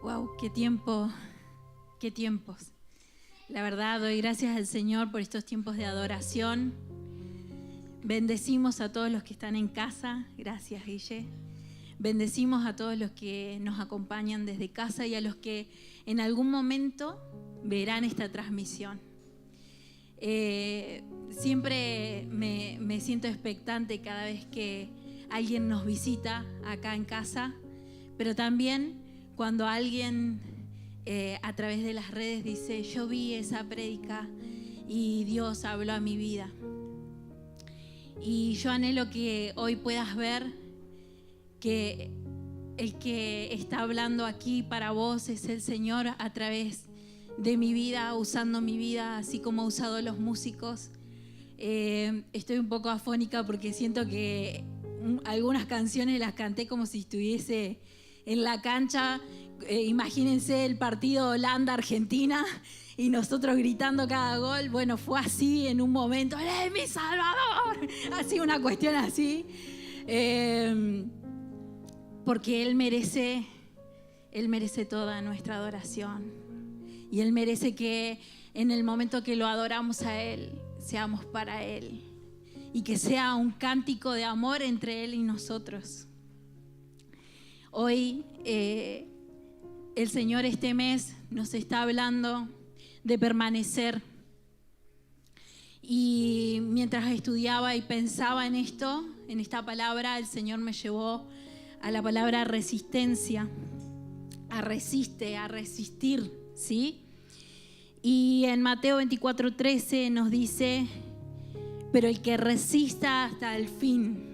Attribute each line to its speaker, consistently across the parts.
Speaker 1: Wow, qué tiempo, qué tiempos. La verdad, doy gracias al Señor por estos tiempos de adoración. Bendecimos a todos los que están en casa. Gracias, Guille. Bendecimos a todos los que nos acompañan desde casa y a los que en algún momento verán esta transmisión. Siempre me siento expectante cada vez que alguien nos visita acá en casa, pero también cuando alguien a través de las redes dice: yo vi esa prédica y Dios habló a mi vida. Y yo anhelo que hoy puedas ver que el que está hablando aquí para vos es el Señor a través de mi vida, usando mi vida, así como ha usado los músicos. Estoy un poco afónica porque siento que algunas canciones las canté como si estuviese en la cancha. Imagínense el partido Holanda-Argentina y nosotros gritando cada gol. Bueno, fue así en un momento. ¡Él es mi Salvador! Así, una cuestión así. Porque Él merece toda nuestra adoración. Y Él merece que en el momento que lo adoramos a Él, seamos para Él. Y que sea un cántico de amor entre Él y nosotros. Hoy el Señor este mes nos está hablando de permanecer. Y mientras estudiaba y pensaba en esto, en esta palabra, el Señor me llevó a la palabra resistencia. A resistir, ¿sí? Y en Mateo 24:13 nos dice: pero el que resista hasta el fin.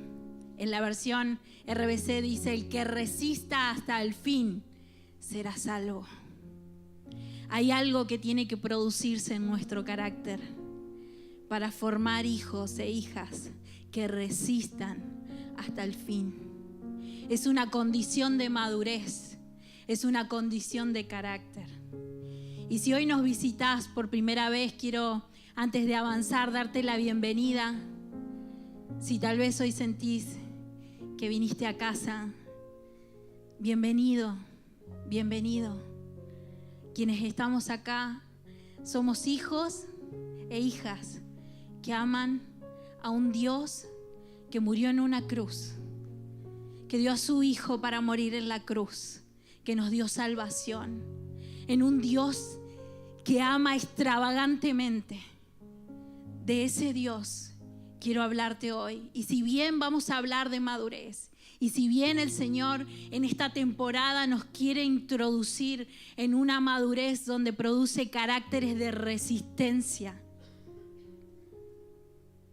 Speaker 1: En la versión RBC dice: el que resista hasta el fin será salvo. Hay algo que tiene que producirse en nuestro carácter para formar hijos e hijas que resistan hasta el fin. Es una condición de madurez, es una condición de carácter. Y si hoy nos visitas por primera vez, quiero, antes de avanzar, darte la bienvenida. Si tal vez hoy sentís que viniste a casa, bienvenido, bienvenido. Quienes estamos acá somos hijos e hijas que aman a un Dios que murió en una cruz, que dio a su Hijo para morir en la cruz, que nos dio salvación, en un Dios que ama extravagantemente. De ese Dios quiero hablarte hoy. Y si bien vamos a hablar de madurez, y si bien el Señor en esta temporada nos quiere introducir en una madurez donde produce caracteres de resistencia,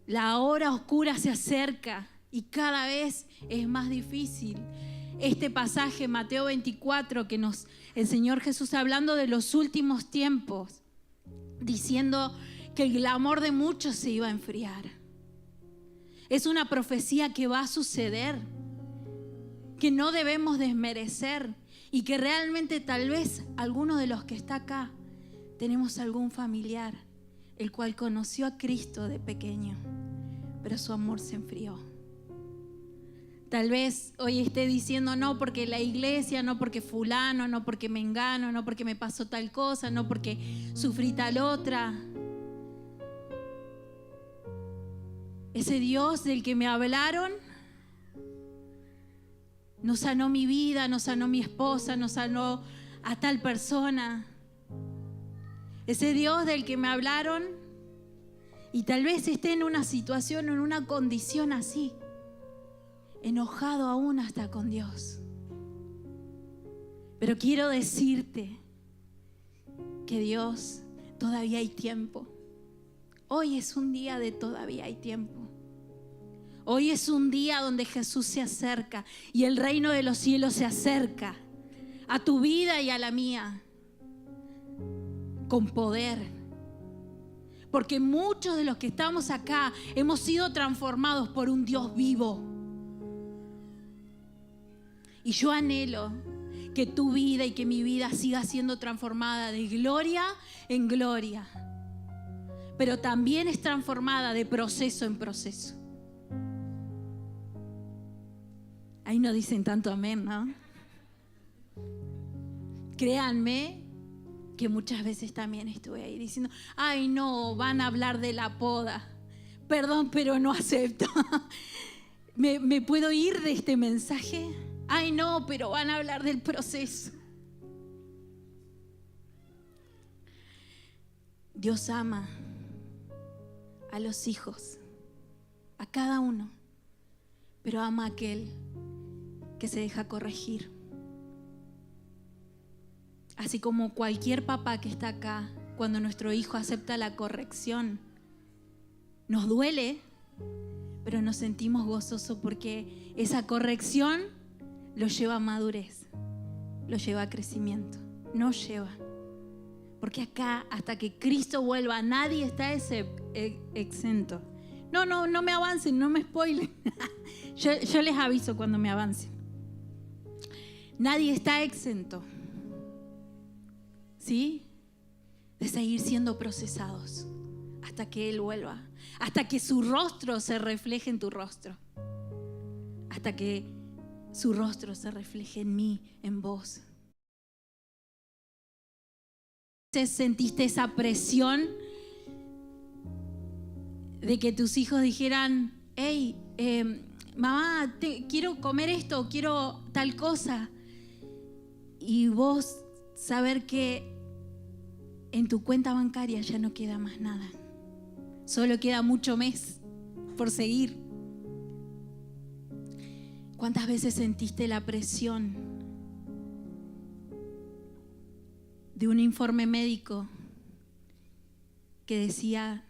Speaker 1: la hora oscura se acerca y cada vez es más difícil. Este pasaje, Mateo 24, que el Señor Jesús hablando de los últimos tiempos, diciendo que el clamor de muchos se iba a enfriar. Es una profecía que va a suceder, que no debemos desmerecer y que realmente tal vez alguno de los que está acá tenemos algún familiar el cual conoció a Cristo de pequeño, pero su amor se enfrió. Tal vez hoy esté diciendo: no porque la iglesia, no porque fulano, no porque mengano, no porque me pasó tal cosa, no porque sufrí tal otra. Ese Dios del que me hablaron no sanó mi vida, no sanó mi esposa, no sanó a tal persona. Ese Dios del que me hablaron y tal vez esté en una situación, en una condición así, enojado aún hasta con Dios. Pero quiero decirte que Dios, todavía hay tiempo. Hoy es un día de todavía hay tiempo. Hoy es un día donde Jesús se acerca y el reino de los cielos se acerca a tu vida y a la mía con poder. Porque muchos de los que estamos acá hemos sido transformados por un Dios vivo. Y yo anhelo que tu vida y que mi vida siga siendo transformada de gloria en gloria. Pero también es transformada de proceso en proceso. Ahí no dicen tanto amén, ¿no? créanme que muchas veces también estuve ahí diciendo, ay no, van a hablar de la poda. Perdón, pero no acepto. ¿Me puedo ir de este mensaje? Ay no, pero van a hablar del proceso. Dios ama a los hijos, a cada uno, pero ama a aquel que se deja corregir. Así como cualquier papá que está acá, cuando nuestro hijo acepta la corrección, nos duele, pero nos sentimos gozosos porque esa corrección lo lleva a madurez, lo lleva a crecimiento, nos lleva. Porque acá, hasta que Cristo vuelva, nadie está exento. No me avancen, no me spoilen. Yo les aviso cuando me avancen. Nadie está exento, ¿sí? De seguir siendo procesados hasta que Él vuelva, hasta que su rostro se refleje en tu rostro, hasta que su rostro se refleje en mí, en vos. ¿Sentiste esa presión de que tus hijos dijeran, hey, mamá, quiero comer esto, quiero tal cosa? Y vos saber que en tu cuenta bancaria ya no queda más nada. Solo queda mucho mes por seguir. ¿Cuántas veces sentiste la presión de un informe médico que decía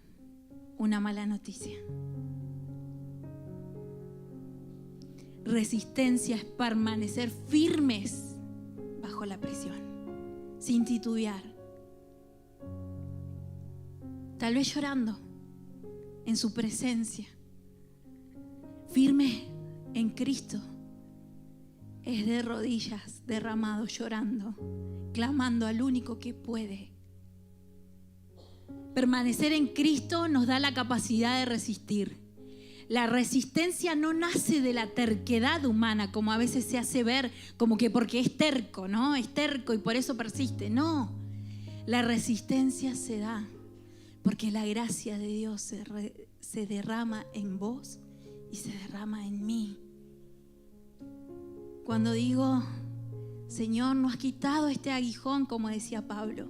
Speaker 1: una mala noticia? Resistencia es permanecer firmes bajo la presión, sin titubear. Tal vez llorando en su presencia. Firme en Cristo es de rodillas, derramado, llorando, clamando al único que puede. Permanecer en Cristo nos da la capacidad de resistir. La resistencia no nace de la terquedad humana, como a veces se hace ver, como que porque es terco, ¿no? Es terco y por eso persiste. No, la resistencia se da porque la gracia de Dios se derrama en vos y se derrama en mí. Cuando digo, Señor, no has quitado este aguijón, como decía Pablo,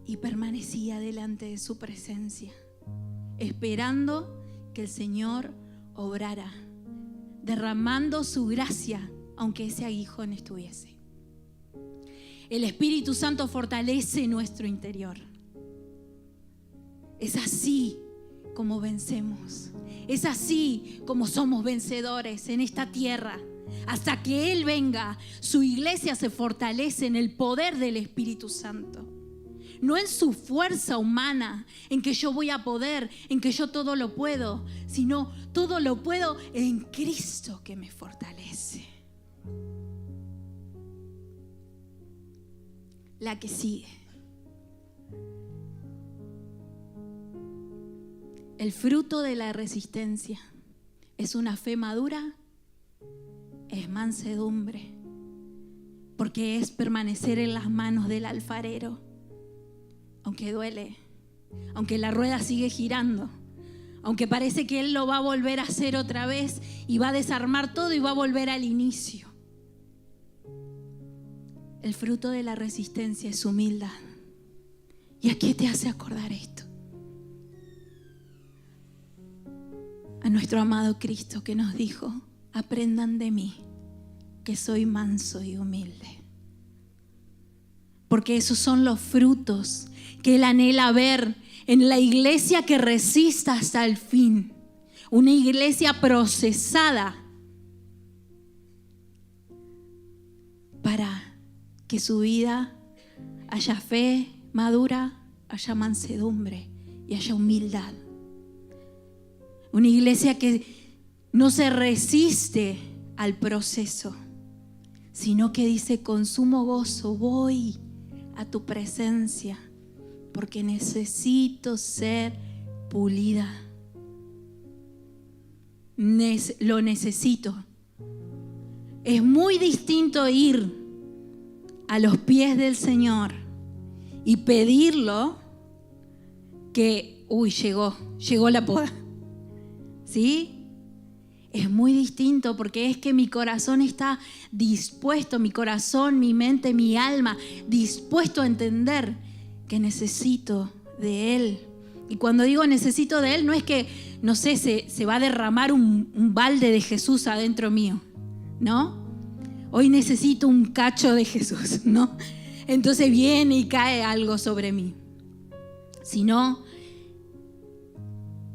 Speaker 1: y permanecía delante de su presencia, esperando que el Señor obrara, derramando su gracia, aunque ese aguijón estuviese. El Espíritu Santo fortalece nuestro interior. Es así como vencemos. Es así como somos vencedores en esta tierra. Hasta que Él venga, su iglesia se fortalece en el poder del Espíritu Santo. No en su fuerza humana, en que yo voy a poder, en que yo todo lo puedo, sino todo lo puedo en Cristo que me fortalece. La que sigue. El fruto de la resistencia es una fe madura, es mansedumbre, porque es permanecer en las manos del alfarero, aunque duele, aunque la rueda sigue girando, aunque parece que Él lo va a volver a hacer otra vez y va a desarmar todo y va a volver al inicio. El fruto de la resistencia es humildad. ¿Y a qué te hace acordar esto? A nuestro amado Cristo, que nos dijo, aprendan de mí, que soy manso y humilde. Porque esos son los frutos que Él anhela ver en la iglesia que resista hasta el fin. Una iglesia procesada para que su vida haya fe madura, haya mansedumbre y haya humildad. Una iglesia que no se resiste al proceso, sino que dice con sumo gozo, voy a tu presencia porque necesito ser pulida. Lo necesito. Es muy distinto ir a los pies del Señor y pedirlo que, llegó la poda. ¿Sí? Es muy distinto porque es que mi corazón está dispuesto, mi corazón, mi mente, mi alma, dispuesto a entender que necesito de Él. Y cuando digo necesito de Él, no es que, no sé, se va a derramar un balde de Jesús adentro mío, ¿no? Hoy necesito un cacho de Jesús, ¿no? Entonces viene y cae algo sobre mí. Sino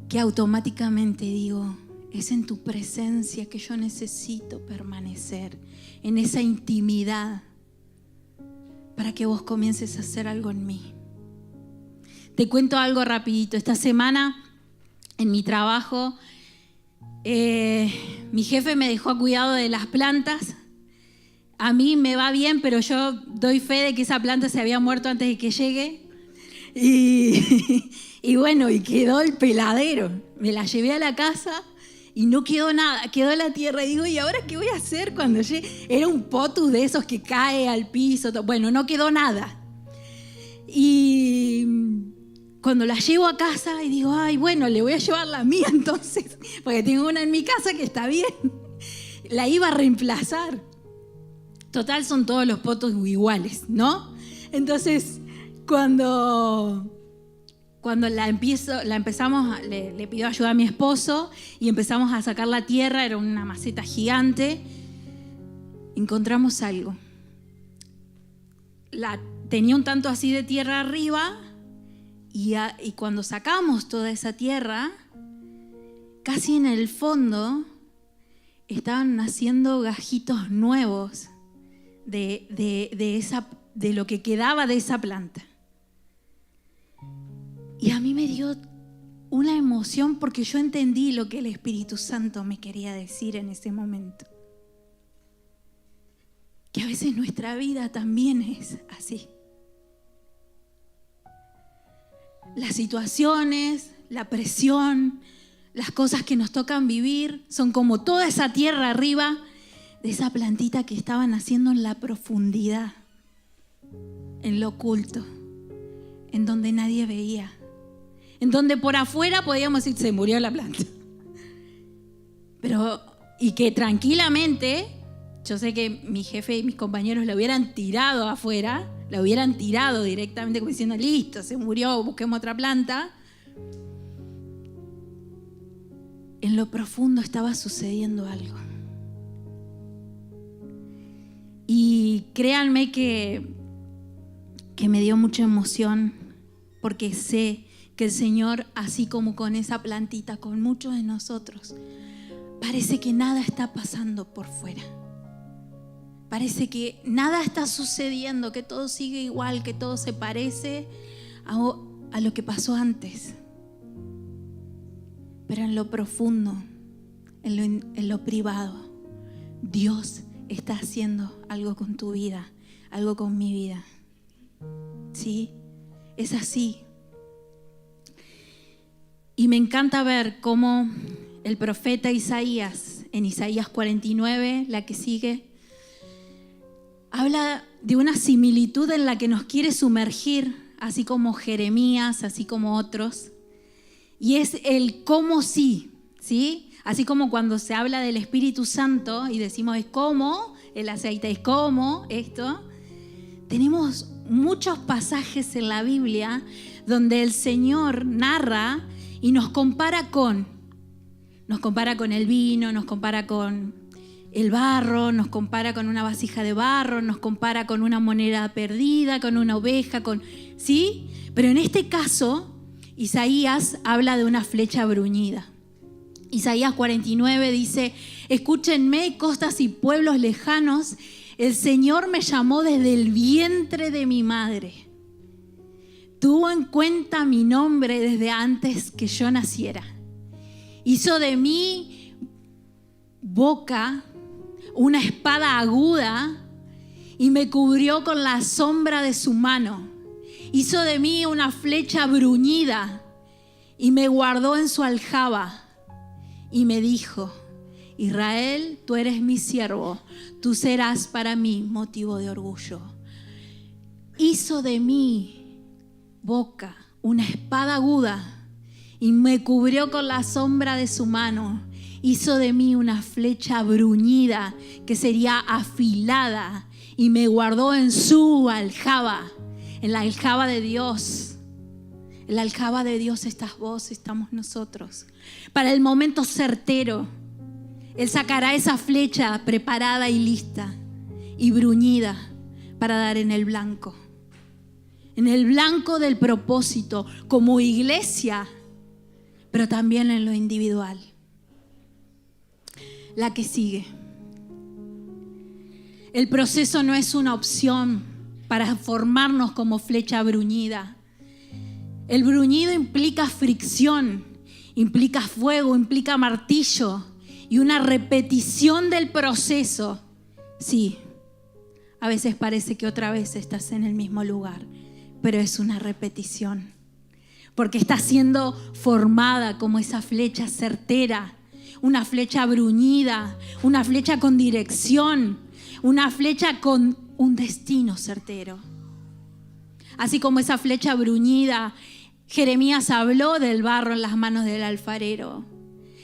Speaker 1: que automáticamente digo, es en tu presencia que yo necesito permanecer, en esa intimidad, para que vos comiences a hacer algo en mí. Te cuento algo rapidito. Esta semana en mi trabajo, mi jefe me dejó a cuidado de las plantas. A mí me va bien, pero yo doy fe de que esa planta se había muerto antes de que llegue. Y bueno, y quedó el peladero. Me la llevé a la casa y no quedó nada, quedó la tierra. Y digo, ¿y ahora qué voy a hacer cuando llegue? Era un potus de esos que cae al piso. Bueno, no quedó nada. Y cuando la llevo a casa y digo, ay, bueno, le voy a llevar la mía entonces, porque tengo una en mi casa que está bien. La iba a reemplazar. Total, son todos los potos iguales, ¿no? Entonces, cuando empezamos, le pido ayuda a mi esposo y empezamos a sacar la tierra, era una maceta gigante, encontramos algo. Tenía un tanto así de tierra arriba y cuando sacamos toda esa tierra, casi en el fondo estaban naciendo gajitos nuevos de lo que quedaba de esa planta. Y a mí me dio una emoción porque yo entendí lo que el Espíritu Santo me quería decir en ese momento. Que a veces nuestra vida también es así. Las situaciones, la presión, las cosas que nos tocan vivir son como toda esa tierra arriba de esa plantita que estaba naciendo en la profundidad, en lo oculto, en donde nadie veía, en donde por afuera podíamos decir se murió la planta. Y que tranquilamente, yo sé que mi jefe y mis compañeros la hubieran tirado afuera, la hubieran tirado directamente como diciendo listo, se murió, busquemos otra planta. En lo profundo estaba sucediendo algo. Y créanme que me dio mucha emoción porque sé que el Señor, así como con esa plantita, con muchos de nosotros, parece que nada está pasando por fuera. Parece que nada está sucediendo, que todo sigue igual, que todo se parece a lo que pasó antes. Pero en lo profundo, en lo privado, Dios está haciendo algo con tu vida, algo con mi vida. ¿Sí? Es así. Y me encanta ver cómo el profeta Isaías, en Isaías 49, la que sigue, habla de una similitud en la que nos quiere sumergir, así como Jeremías, así como otros. Y es el cómo sí, ¿sí? Así como cuando se habla del Espíritu Santo y decimos es como el aceite, es como esto. Tenemos muchos pasajes en la Biblia donde el Señor narra y nos compara con el vino, nos compara con el barro, nos compara con una vasija de barro, nos compara con una moneda perdida, con una oveja, ¿sí? Pero en este caso, Isaías habla de una flecha bruñida. Isaías 49 dice, escúchenme, costas y pueblos lejanos, el Señor me llamó desde el vientre de mi madre. Tuvo en cuenta mi nombre desde antes que yo naciera. Hizo de mi boca una espada aguda y me cubrió con la sombra de su mano. Hizo de mí una flecha bruñida y me guardó en su aljaba. Y me dijo, Israel, tú eres mi siervo, tú serás para mí motivo de orgullo. hizo de mi boca una espada aguda y me cubrió con la sombra de su mano. Hizo de mí una flecha bruñida que sería afilada y me guardó en su aljaba, en la aljaba de Dios. En la aljaba de Dios estás vos, estamos nosotros. Para el momento certero, Él sacará esa flecha preparada y lista y bruñida para dar en el blanco. En el blanco del propósito como iglesia, pero también en lo individual. La que sigue. El proceso no es una opción para formarnos como flecha bruñida. El bruñido implica fricción, implica fuego, implica martillo y una repetición del proceso. Sí, a veces parece que otra vez estás en el mismo lugar, pero es una repetición. Porque está siendo formada como esa flecha certera, una flecha bruñida, una flecha con dirección, una flecha con un destino certero. Así como esa flecha bruñida, Jeremías habló del barro en las manos del alfarero.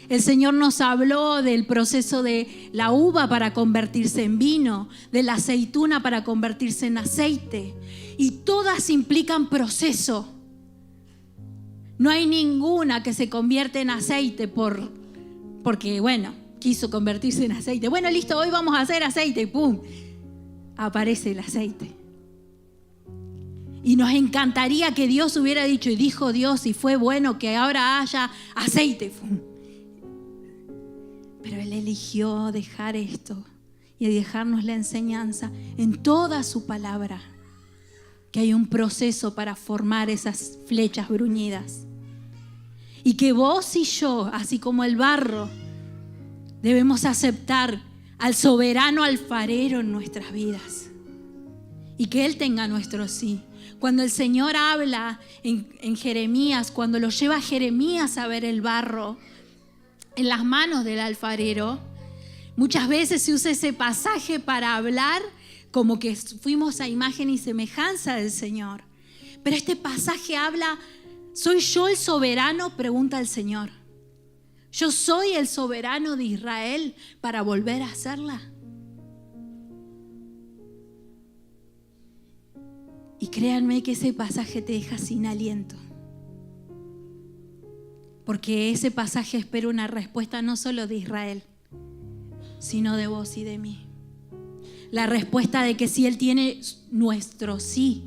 Speaker 1: El Señor nos habló del proceso de la uva para convertirse en vino, de la aceituna para convertirse en aceite. Y todas implican proceso. No hay ninguna que se convierte en aceite porque, quiso convertirse en aceite. Bueno, listo, hoy vamos a hacer aceite y ¡pum! Aparece el aceite. Y nos encantaría que Dios hubiera dicho, y dijo Dios, y fue bueno que ahora haya aceite. ¡Pum! Pero Él eligió dejar esto y dejarnos la enseñanza en toda su palabra, que hay un proceso para formar esas flechas bruñidas. Y que vos y yo, así como el barro, debemos aceptar al soberano alfarero en nuestras vidas. Y que Él tenga nuestro sí. Cuando el Señor habla en Jeremías, cuando lo lleva Jeremías a ver el barro en las manos del alfarero, muchas veces se usa ese pasaje para hablar como que fuimos a imagen y semejanza del Señor. Pero este pasaje habla, ¿soy yo el soberano?, pregunta el Señor. ¿Yo soy el soberano de Israel para volver a hacerla? Y créanme que ese pasaje te deja sin aliento. Porque ese pasaje espera una respuesta no solo de Israel, sino de vos y de mí. La respuesta de que si Él tiene nuestro sí,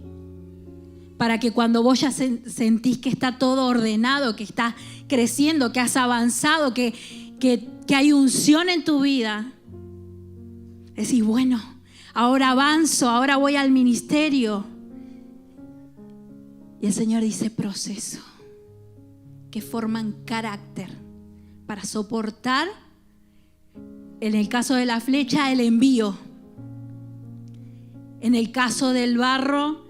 Speaker 1: para que cuando vos ya sentís que está todo ordenado, que está creciendo, que has avanzado, que hay unción en tu vida, decís, bueno, ahora avanzo, ahora voy al ministerio. Y el Señor dice, proceso, que forman carácter para soportar, en el caso de la flecha, el envío. En el caso del barro,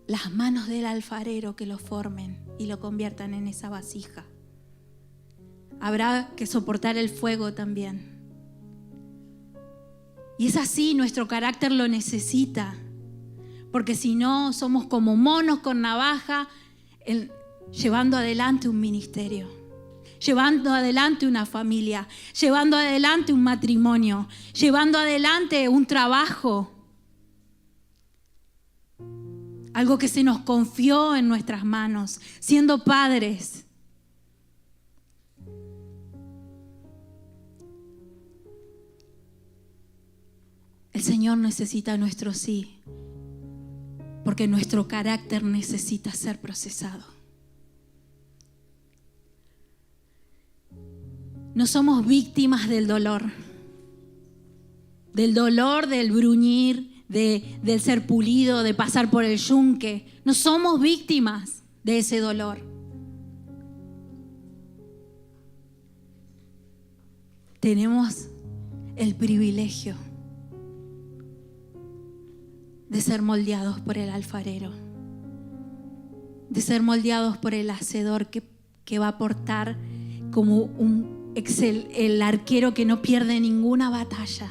Speaker 1: las manos del alfarero que lo formen y lo conviertan en esa vasija. Habrá que soportar el fuego también. Y es así, nuestro carácter lo necesita. Porque si no, somos como monos con navaja llevando adelante un ministerio, llevando adelante una familia, llevando adelante un matrimonio, llevando adelante un trabajo. Algo que se nos confió en nuestras manos, siendo padres. El Señor necesita nuestro sí, porque nuestro carácter necesita ser procesado. No somos víctimas del dolor, del bruñir, del ser pulido, de pasar por el yunque. No somos víctimas de ese dolor. Tenemos el privilegio de ser moldeados por el alfarero, de ser moldeados por el hacedor que va a portar como el arquero que no pierde ninguna batalla,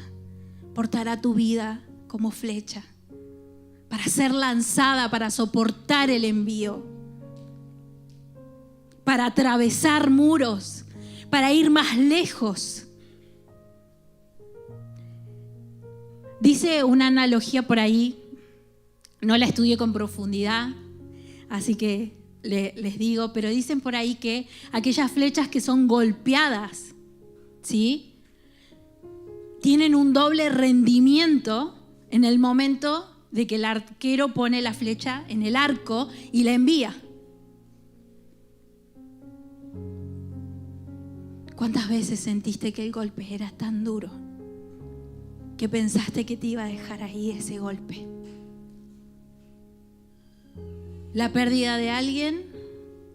Speaker 1: portará tu vida como flecha para ser lanzada, para soportar el envío, para atravesar muros, para ir más lejos. Dice una analogía por ahí, no la estudié con profundidad, así que les digo, pero dicen por ahí que aquellas flechas que son golpeadas, ¿sí?, tienen un doble rendimiento en el momento de que el arquero pone la flecha en el arco y la envía. ¿Cuántas veces sentiste que el golpe era tan duro que pensaste que te iba a dejar ahí ese golpe? La pérdida de alguien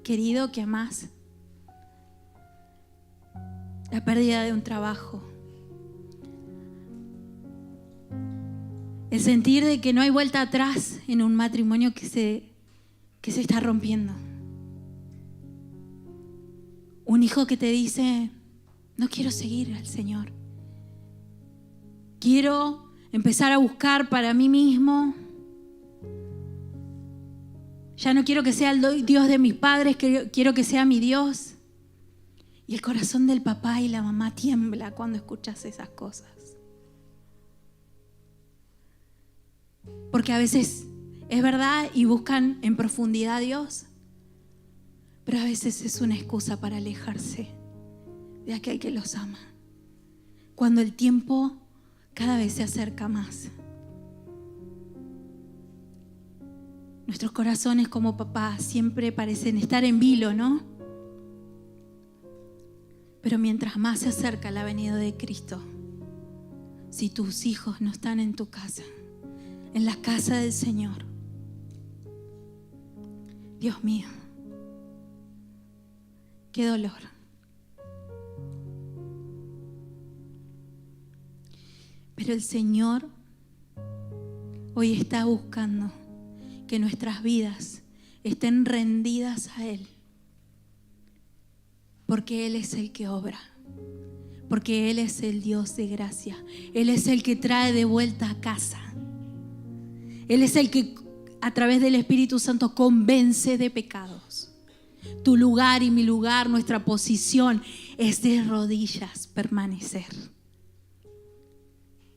Speaker 1: querido que amás. La pérdida de un trabajo. El sentir de que no hay vuelta atrás en un matrimonio que se está rompiendo. Un hijo que te dice, no quiero seguir al Señor. Quiero empezar a buscar para mí mismo. Ya no quiero que sea el Dios de mis padres, quiero que sea mi Dios. Y el corazón del papá y la mamá tiembla cuando escuchas esas cosas. Porque a veces es verdad y buscan en profundidad a Dios, pero a veces es una excusa para alejarse de aquel que los ama. Cuando el tiempo cada vez se acerca más. Nuestros corazones como papás siempre parecen estar en vilo, ¿no? Pero mientras más se acerca la venida de Cristo, si tus hijos no están en tu casa, en la casa del Señor, Dios mío, qué dolor. Pero el Señor hoy está buscando que nuestras vidas estén rendidas a Él, porque Él es el que obra, porque Él es el Dios de gracia, Él es el que trae de vuelta a casa, Él es el que a través del Espíritu Santo convence de pecados. Tu lugar y mi lugar, nuestra posición es de rodillas permanecer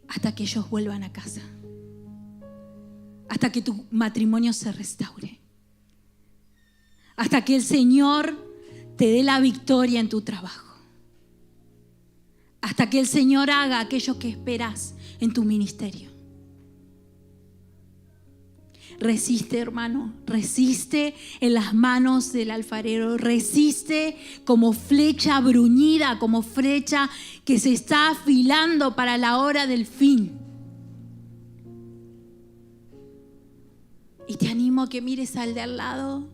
Speaker 1: hasta que ellos vuelvan a casa, hasta que tu matrimonio se restaure, hasta que el Señor te dé la victoria en tu trabajo, hasta que el Señor haga aquello que esperas en tu ministerio. Resiste, hermano, resiste en las manos del alfarero, resiste como flecha bruñida, como flecha que se está afilando para la hora del fin. Y te animo a que mires al de al lado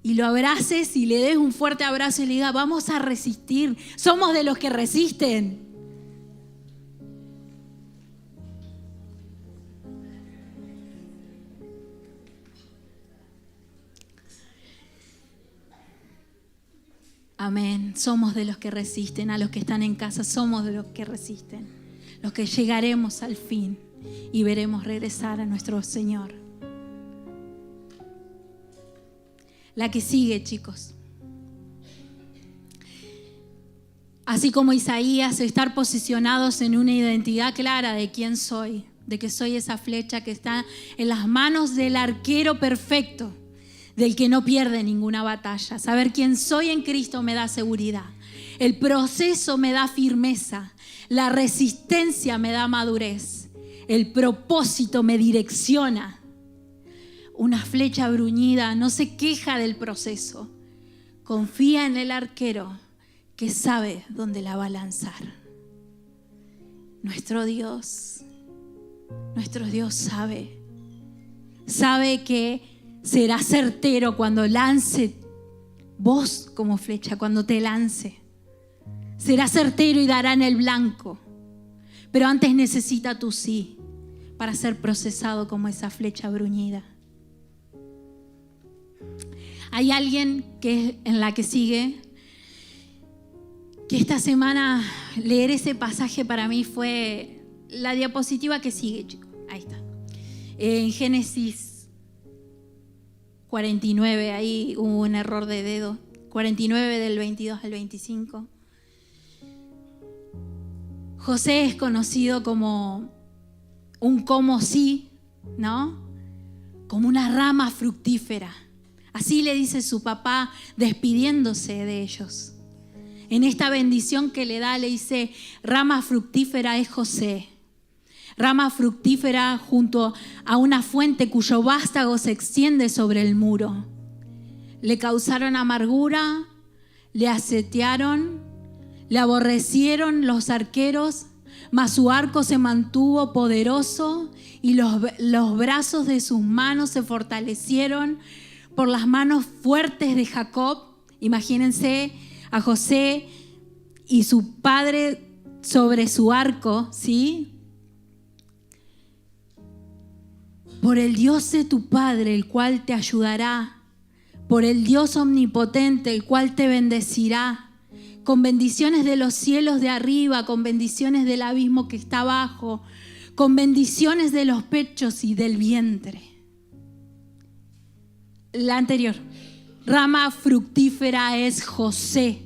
Speaker 1: y lo abraces y le des un fuerte abrazo y le digas, vamos a resistir, somos de los que resisten. Amén, somos de los que resisten, a los que están en casa somos de los que resisten, los que llegaremos al fin y veremos regresar a nuestro Señor. La que sigue, chicos. Así como Isaías, estar posicionados en una identidad clara de quién soy, de que soy esa flecha que está en las manos del arquero perfecto, del que no pierde ninguna batalla. Saber quién soy en Cristo me da seguridad. El proceso me da firmeza. La resistencia me da madurez. El propósito me direcciona. Una flecha bruñida no se queja del proceso. Confía en el arquero que sabe dónde la va a lanzar. Nuestro Dios sabe que será certero cuando lance vos como flecha, cuando te lance. Será certero y dará en el blanco. Pero antes necesita tu sí para ser procesado como esa flecha bruñida. Hay alguien que en la que sigue, que esta semana leer ese pasaje para mí fue la diapositiva que sigue, chicos. Ahí está. En Génesis 49, ahí hubo un error de dedo. 49 del 22 al 25. José es conocido como un como sí, ¿no? Como una rama fructífera. Así le dice su papá despidiéndose de ellos. En esta bendición que le da, le dice, rama fructífera es José. Rama fructífera junto a una fuente cuyo vástago se extiende sobre el muro. Le causaron amargura, le asetearon, le aborrecieron los arqueros, mas su arco se mantuvo poderoso y los brazos de sus manos se fortalecieron por las manos fuertes de Jacob. Imagínense a José y su padre sobre su arco, ¿sí? Por el Dios de tu Padre, el cual te ayudará, por el Dios omnipotente, el cual te bendecirá, con bendiciones de los cielos de arriba, con bendiciones del abismo que está abajo, con bendiciones de los pechos y del vientre. La anterior, rama fructífera es José.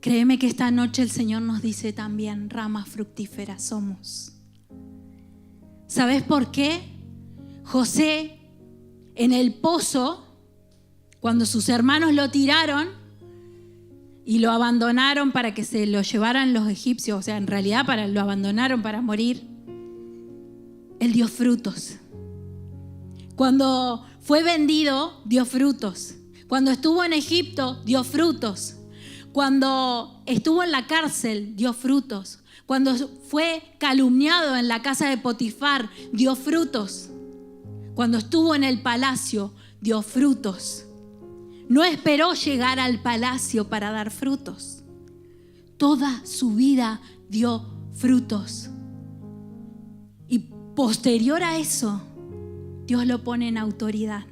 Speaker 1: Créeme que esta noche el Señor nos dice también, ramas fructíferas somos. ¿Sabes por qué? José, en el pozo, cuando sus hermanos lo tiraron y lo abandonaron para que se lo llevaran los egipcios, o sea, en realidad lo abandonaron para morir, él dio frutos. Cuando fue vendido, dio frutos. Cuando estuvo en Egipto, dio frutos. Cuando estuvo en la cárcel, dio frutos. Cuando fue calumniado en la casa de Potifar, dio frutos. Cuando estuvo en el palacio, dio frutos. No esperó llegar al palacio para dar frutos. Toda su vida dio frutos. Y posterior a eso, Dios lo pone en autoridad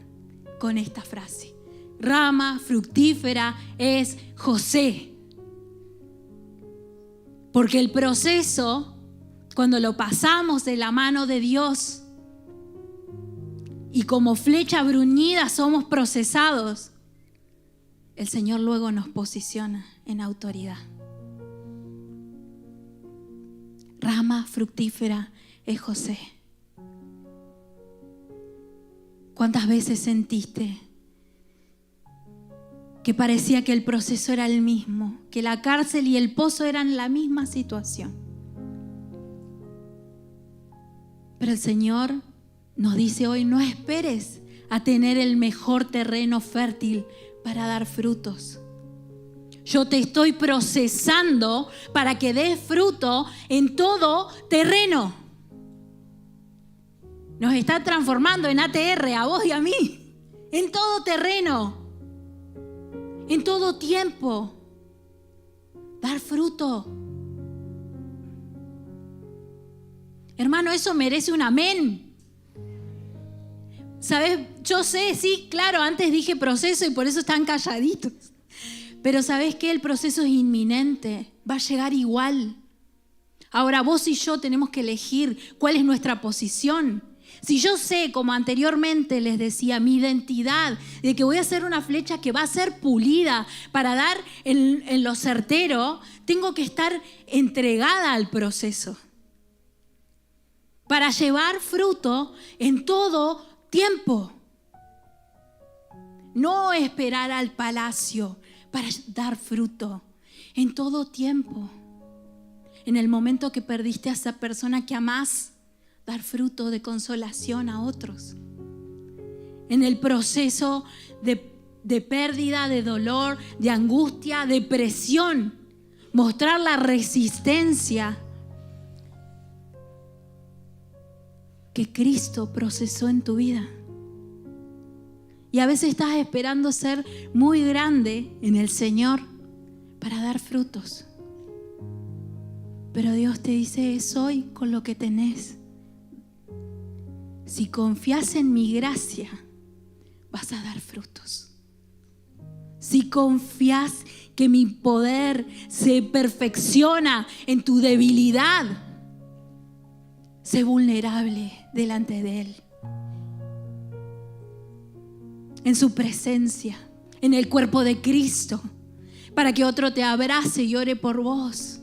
Speaker 1: con esta frase. Rama fructífera es José. Porque el proceso, cuando lo pasamos de la mano de Dios y como flecha bruñida somos procesados, el Señor luego nos posiciona en autoridad. Rama fructífera es José. ¿Cuántas veces sentiste que parecía que el proceso era el mismo, que la cárcel y el pozo eran la misma situación? Pero el Señor nos dice hoy, no esperes a tener el mejor terreno fértil para dar frutos. Yo te estoy procesando para que des fruto en todo terreno. Nos está transformando en ATR, a vos y a mí, en todo terreno. En todo tiempo, dar fruto. Hermano, eso merece un amén. ¿Sabes? Yo sé, sí, claro, antes dije proceso y por eso están calladitos. Pero ¿sabes qué? El proceso es inminente, va a llegar igual. Ahora vos y yo tenemos que elegir cuál es nuestra posición. Si yo sé, como anteriormente les decía, mi identidad, de que voy a hacer una flecha que va a ser pulida para dar en lo certero, tengo que estar entregada al proceso. Para llevar fruto en todo tiempo. No esperar al palacio para dar fruto en todo tiempo. En el momento que perdiste a esa persona que amás, dar fruto de consolación a otros. En el proceso de pérdida, de dolor, de angustia, de presión, mostrar la resistencia que Cristo procesó en tu vida. Y a veces estás esperando ser muy grande en el Señor para dar frutos. Pero Dios te dice, es hoy con lo que tenés. Si confías en mi gracia, vas a dar frutos. Si confías que mi poder se perfecciona en tu debilidad, Sé vulnerable delante de Él. En su presencia, en el cuerpo de Cristo, para que otro te abrace y ore por vos.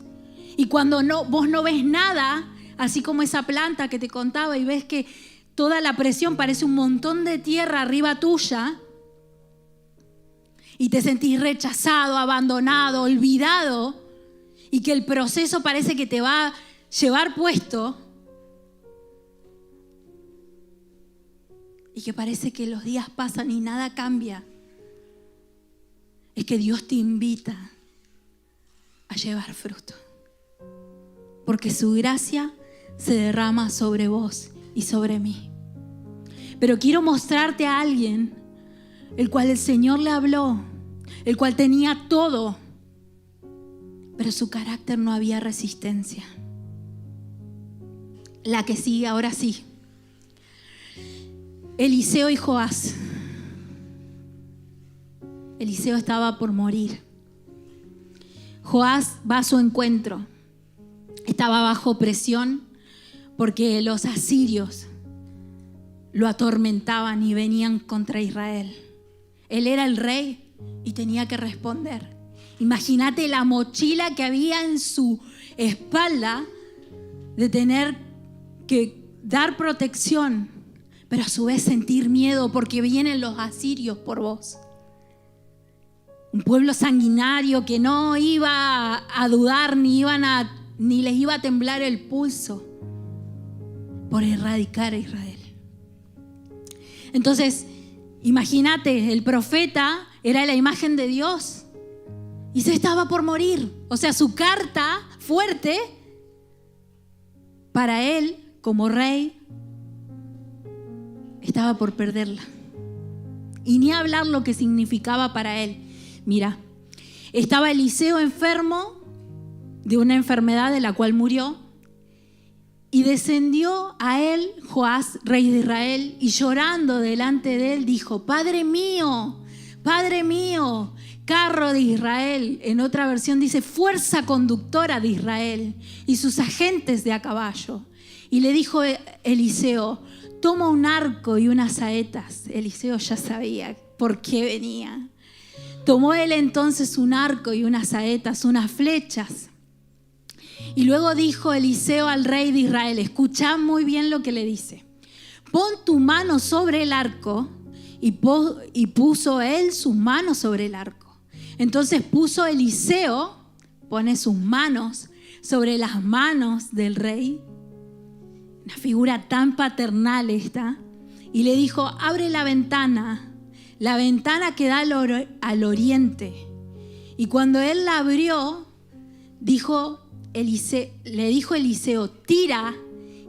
Speaker 1: Y cuando vos no ves nada, así como esa planta que te contaba y ves que toda la presión parece un montón de tierra arriba tuya y te sentís rechazado, abandonado, olvidado y que el proceso parece que te va a llevar puesto y que parece que los días pasan y nada cambia, es que Dios te invita a llevar fruto, porque su gracia se derrama sobre vos y sobre mí. Pero quiero mostrarte a alguien el cual el Señor le habló, el cual tenía todo, pero su carácter no había resistencia. La que sigue, ahora sí. Eliseo y Joás. Eliseo estaba por morir. Joás va a su encuentro. Estaba bajo presión porque los asirios lo atormentaban y venían contra Israel. Él era el rey y tenía que responder. Imagínate la mochila que había en su espalda de tener que dar protección, pero a su vez sentir miedo porque vienen los asirios por vos. Un pueblo sanguinario que no iba a dudar ni les iba a temblar el pulso por erradicar a Israel. Entonces, imagínate, el profeta era la imagen de Dios y se estaba por morir. O sea, su carta fuerte para él como rey estaba por perderla. Y ni hablar lo que significaba para él. Mira, estaba Eliseo enfermo de una enfermedad de la cual murió. Y descendió a él Joás, rey de Israel, y llorando delante de él dijo: Padre mío, carro de Israel. En otra versión dice fuerza conductora de Israel y sus agentes de a caballo. Y le dijo Eliseo: toma un arco y unas saetas. Eliseo ya sabía por qué venía. Tomó él entonces un arco y unas saetas, unas flechas. Y luego dijo Eliseo al rey de Israel, escucha muy bien lo que le dice: pon tu mano sobre el arco. Y puso él sus manos sobre el arco. Entonces puso Eliseo, pone sus manos sobre las manos del rey. Una figura tan paternal esta. Y le dijo: abre la ventana que da al oriente. Y cuando él la abrió, le dijo Eliseo: tira.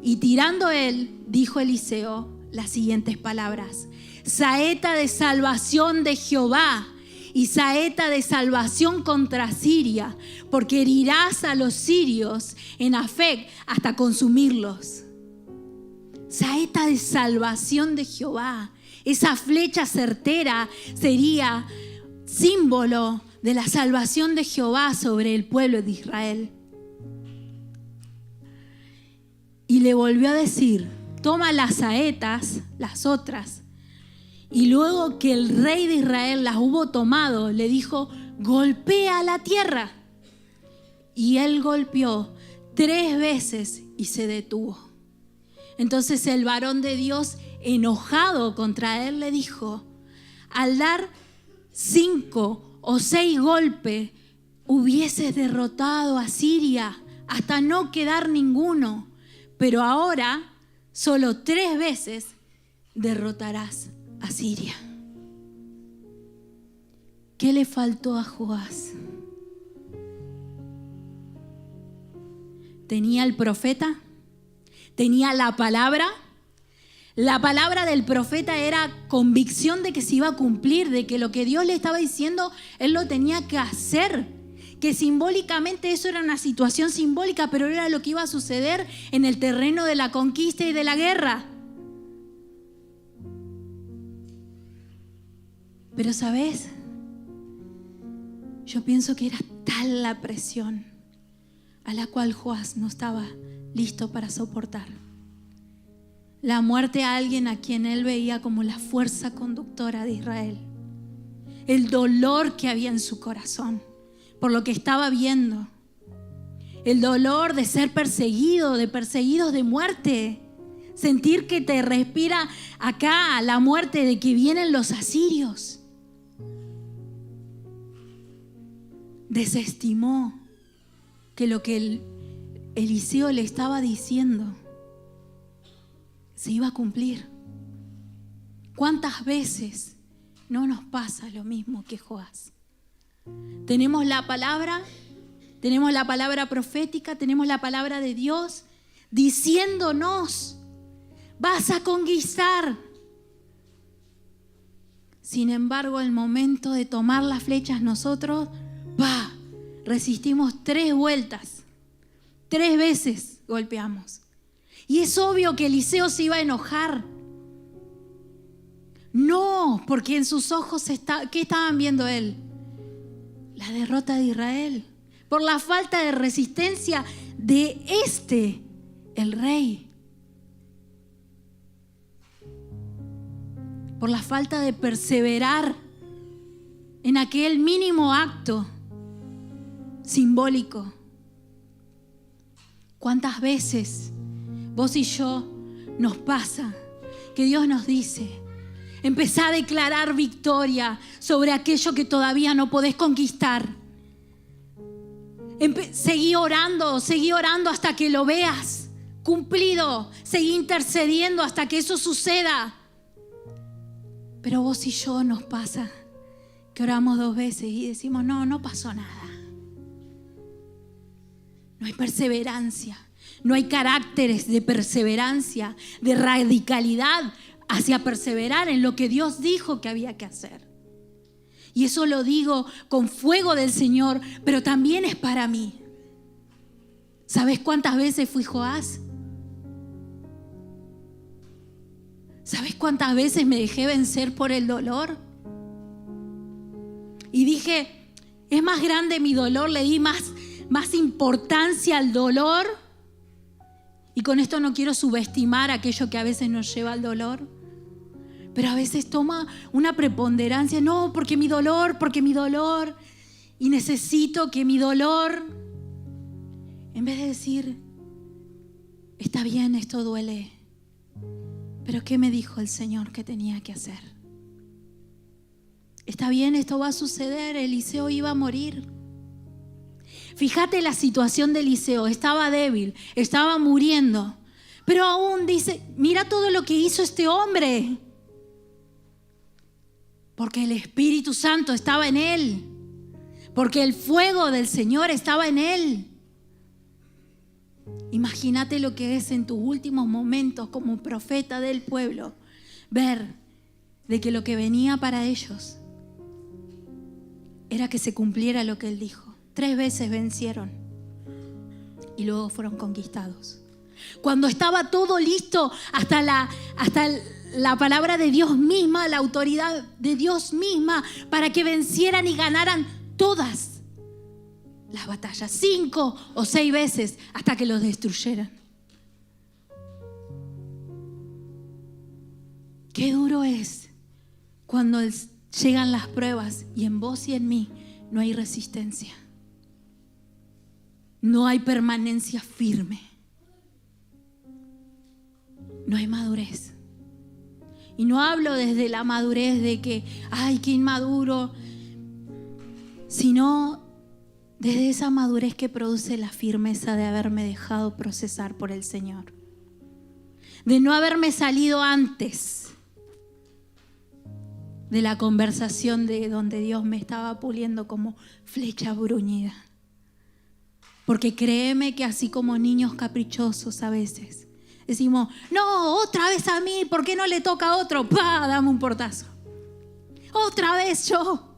Speaker 1: Y tirando él, dijo Eliseo las siguientes palabras: saeta de salvación de Jehová y saeta de salvación contra Siria, porque herirás a los sirios en Afec hasta consumirlos. Saeta de salvación de Jehová. Esa flecha certera sería símbolo de la salvación de Jehová sobre el pueblo de Israel. Y le volvió a decir: toma las saetas, las otras. Y luego que el rey de Israel las hubo tomado, le dijo: golpea la tierra. Y él golpeó 3 veces y se detuvo. Entonces el varón de Dios, enojado contra él, le dijo: al dar 5 o 6 golpes, hubieses derrotado a Siria hasta no quedar ninguno. Pero ahora solo 3 veces derrotarás a Siria. ¿Qué le faltó a Joás? ¿Tenía el profeta? ¿Tenía la palabra? La palabra del profeta era convicción de que se iba a cumplir, de que lo que Dios le estaba diciendo, él lo tenía que hacer. Que simbólicamente eso era una situación simbólica, pero era lo que iba a suceder en el terreno de la conquista y de la guerra. Pero ¿sabes? Yo pienso que era tal la presión a la cual Joás no estaba listo para soportar. la muerte a alguien a quien él veía como la fuerza conductora de Israel. El dolor que había en su corazón por lo que estaba viendo. El dolor de ser perseguido, de perseguidos de muerte. Sentir que te respira acá la muerte de que vienen los asirios. Desestimó que lo que Eliseo le estaba diciendo se iba a cumplir. ¿Cuántas veces no nos pasa lo mismo que Joás? Tenemos la palabra profética, tenemos la palabra de Dios diciéndonos: vas a conquistar. Sin embargo, el momento de tomar las flechas, nosotros resistimos 3 vueltas, 3 veces golpeamos. Y es obvio que Eliseo se iba a enojar. No, porque en sus ojos, ¿qué estaban viendo él? La derrota de Israel. Por la falta de resistencia de el rey. Por la falta de perseverar en aquel mínimo acto simbólico. ¿Cuántas veces vos y yo nos pasa que Dios nos dice: empezá a declarar victoria sobre aquello que todavía no podés conquistar? Seguí orando hasta que lo veas cumplido. Seguí intercediendo hasta que eso suceda. Pero vos y yo nos pasa que oramos 2 veces y decimos: no pasó nada. No hay perseverancia, no hay caracteres de perseverancia, de radicalidad hacia perseverar en lo que Dios dijo que había que hacer. Y eso lo digo con fuego del Señor, pero también es para mí. ¿Sabes cuántas veces fui Joás? ¿Sabes cuántas veces me dejé vencer por el dolor? Y dije: es más grande mi dolor, le di más importancia al dolor. Y con esto no quiero subestimar aquello que a veces nos lleva al dolor, pero a veces toma una preponderancia. No, porque mi dolor, y necesito que mi dolor, en vez de decir: está bien, esto duele, pero ¿qué me dijo el Señor que tenía que hacer? Está bien, esto va a suceder, Eliseo iba a morir. Fíjate la situación de Eliseo, estaba débil, estaba muriendo, pero aún dice: mira todo lo que hizo este hombre, porque el Espíritu Santo estaba en él, porque el fuego del Señor estaba en él. Imagínate lo que es en tus últimos momentos como profeta del pueblo, ver de que lo que venía para ellos era que se cumpliera lo que él dijo. 3 veces vencieron y luego fueron conquistados. Cuando estaba todo listo, hasta la palabra de Dios misma, la autoridad de Dios misma, para que vencieran y ganaran todas las batallas, 5 o 6 veces, hasta que los destruyeran. Qué duro es cuando llegan las pruebas y en vos y en mí no hay resistencia. No hay permanencia firme. No hay madurez. Y no hablo desde la madurez de que, ay, qué inmaduro, sino desde esa madurez que produce la firmeza de haberme dejado procesar por el Señor. De no haberme salido antes de la conversación de donde Dios me estaba puliendo como flecha bruñida. Porque créeme que así como niños caprichosos a veces decimos: no, otra vez a mí, ¿por qué no le toca a otro? Dame un portazo. Otra vez yo.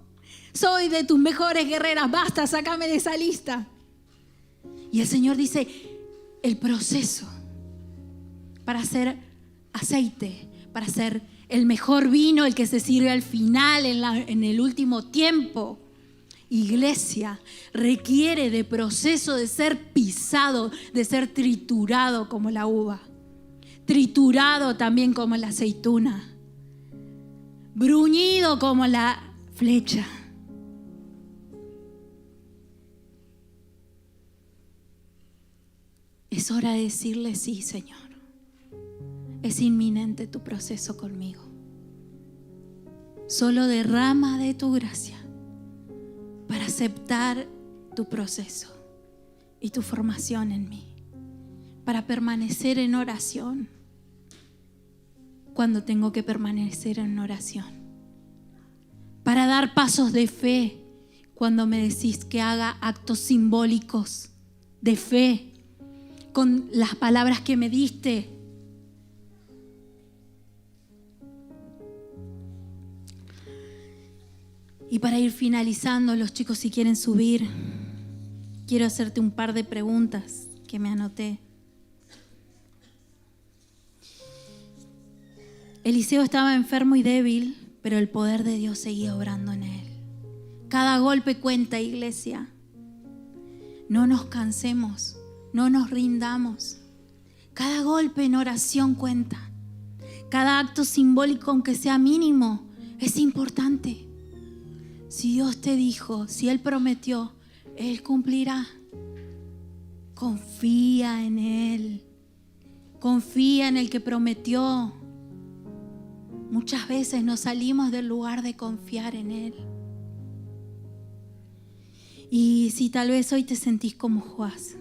Speaker 1: Soy de tus mejores guerreras, basta, sácame de esa lista. Y el Señor dice: el proceso para hacer aceite, para hacer el mejor vino, el que se sirve al final, en el último tiempo. Iglesia, requiere de proceso de ser pisado, de ser triturado como la uva. triturado también como la aceituna, bruñido como la flecha. Es hora de decirle: sí, Señor, es inminente tu proceso conmigo. Solo derrama de tu gracia para aceptar tu proceso y tu formación en mí, para permanecer en oración cuando tengo que permanecer en oración, para dar pasos de fe cuando me decís que haga actos simbólicos de fe con las palabras que me diste. Y para ir finalizando, los chicos, si quieren subir, quiero hacerte un par de preguntas que me anoté. Eliseo estaba enfermo y débil, pero el poder de Dios seguía obrando en él. Cada golpe cuenta, iglesia. No nos cansemos, no nos rindamos. Cada golpe en oración cuenta. Cada acto simbólico, aunque sea mínimo, es importante. Si Dios te dijo, si Él prometió, Él cumplirá. Confía en Él. Confía en el que prometió. Muchas veces nos salimos del lugar de confiar en Él. Y si tal vez hoy te sentís como Joás,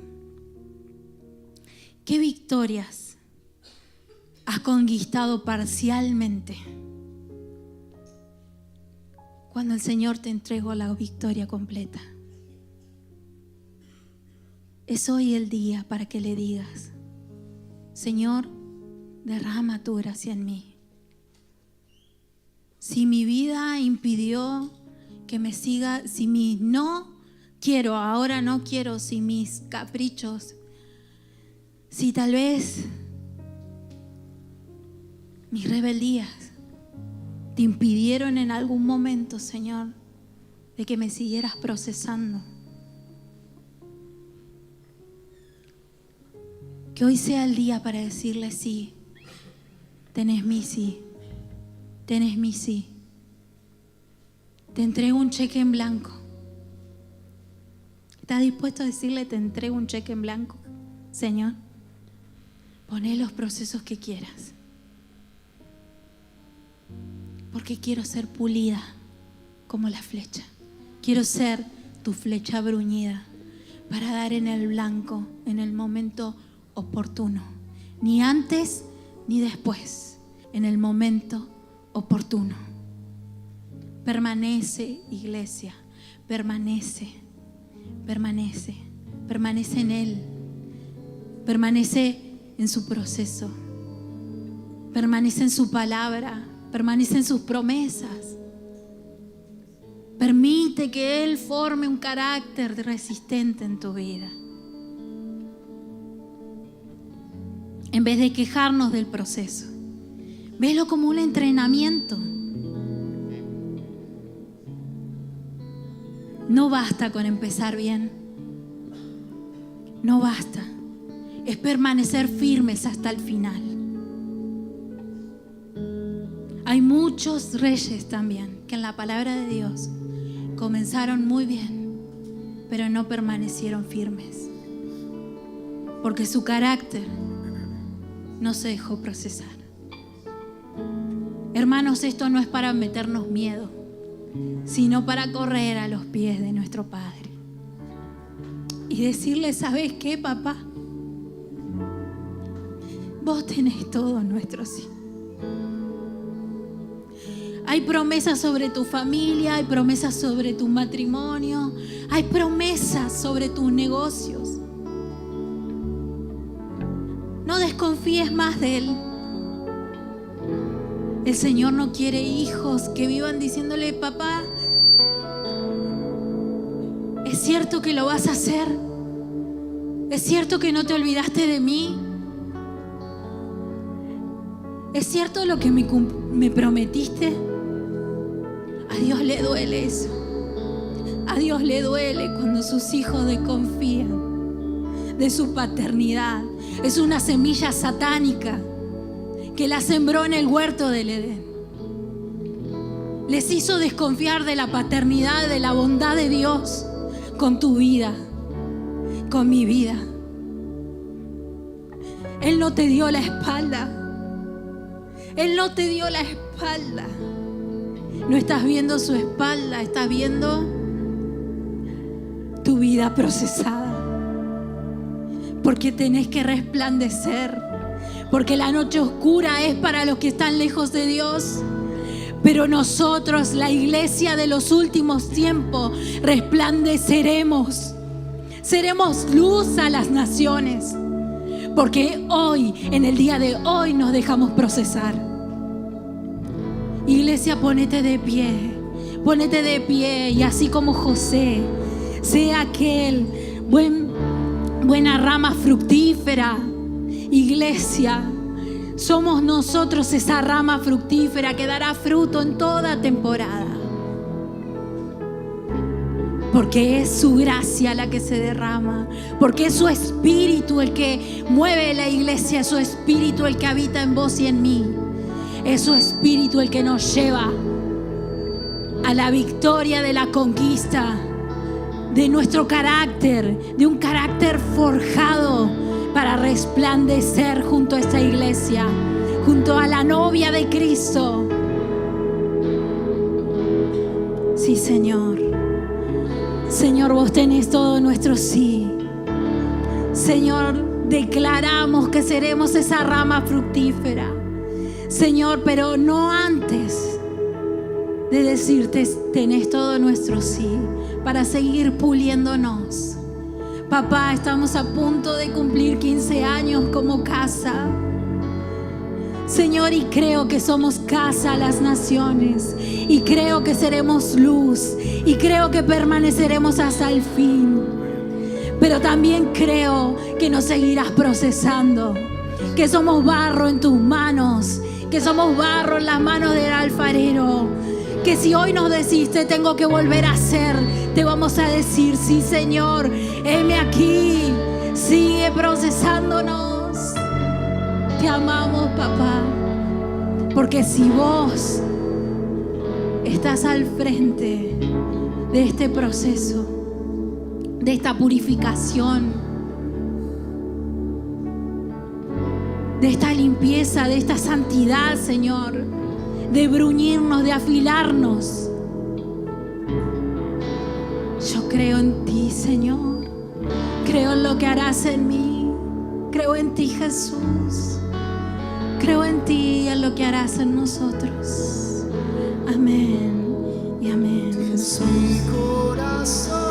Speaker 1: ¿qué victorias has conquistado parcialmente cuando el Señor te entregó la victoria completa? Es hoy el día para que le digas: Señor, derrama tu gracia en mí. Si mi vida impidió que me siga, si mi no quiero, ahora no quiero, si mis caprichos, si tal vez mis rebeldías te impidieron en algún momento, Señor, de que me siguieras procesando, que hoy sea el día para decirle: sí, tenés mi sí, tenés mi sí. Te entrego un cheque en blanco. ¿Estás dispuesto a decirle: te entrego un cheque en blanco, Señor? Poné los procesos que quieras, porque quiero ser pulida como la flecha. Quiero ser tu flecha bruñida para dar en el blanco en el momento oportuno. Ni antes ni después, en el momento oportuno. Permanece, iglesia, permanece, permanece, permanece en Él, permanece en su proceso, permanece en su palabra, permanece en sus promesas. Permite que Él forme un carácter resistente en tu vida. En vez de quejarnos del proceso, velo como un entrenamiento. No basta con empezar bien. No basta. Es permanecer firmes hasta el final. Hay muchos reyes también que en la palabra de Dios comenzaron muy bien, pero no permanecieron firmes, porque su carácter no se dejó procesar. Hermanos, esto no es para meternos miedo, sino para correr a los pies de nuestro Padre y decirle: ¿sabes qué, papá? Vos tenés todo nuestro sí. Hay promesas sobre tu familia, hay promesas sobre tu matrimonio, hay promesas sobre tus negocios. No desconfíes más de Él. El Señor no quiere hijos que vivan diciéndole: papá, ¿es cierto que lo vas a hacer? ¿Es cierto que no te olvidaste de mí? ¿Es cierto lo que me prometiste? A Dios le duele eso. A Dios le duele cuando sus hijos desconfían de su paternidad. Es una semilla satánica que la sembró en el huerto del Edén. Les hizo desconfiar de la paternidad, de la bondad de Dios con tu vida, con mi vida. Él no te dio la espalda. Él no te dio la espalda. No estás viendo su espalda, estás viendo tu vida procesada. Porque tenés que resplandecer. Porque la noche oscura es para los que están lejos de Dios. Pero nosotros, la iglesia de los últimos tiempos, resplandeceremos. Seremos luz a las naciones. Porque hoy, en el día de hoy, nos dejamos procesar. Iglesia, ponete de pie. Ponete de pie. Y así como José, sea aquel buena rama fructífera. Iglesia, somos nosotros esa rama fructífera que dará fruto en toda temporada. Porque es su gracia la que se derrama. Porque es su espíritu el que mueve la iglesia. Es su espíritu el que habita en vos y en mí. Es su espíritu el que nos lleva a la victoria de la conquista de nuestro carácter, de un carácter forjado para resplandecer junto a esta iglesia, junto a la novia de Cristo. Sí, Señor. Señor, vos tenés todo nuestro sí. Señor, declaramos que seremos esa rama fructífera. Señor, pero no antes de decirte, tenés todo nuestro sí, para seguir puliéndonos. Papá, estamos a punto de cumplir 15 años como casa. Señor, y creo que somos casa a las naciones. Y creo que seremos luz. Y creo que permaneceremos hasta el fin. Pero también creo que nos seguirás procesando. Que somos barro en tus manos. Que somos barro en las manos del alfarero. Que si hoy nos decís, te tengo que volver a hacer, te vamos a decir, sí, Señor, heme aquí. Sigue procesándonos. Te amamos, papá. Porque si vos estás al frente de este proceso, de esta purificación, de esta limpieza, de esta santidad, Señor, de bruñirnos, de afilarnos, yo creo en ti, Señor. Creo en lo que harás en mí. Creo en ti, Jesús. Creo en ti y en lo que harás en nosotros. Amén y amén.
Speaker 2: Jesús. Mi corazón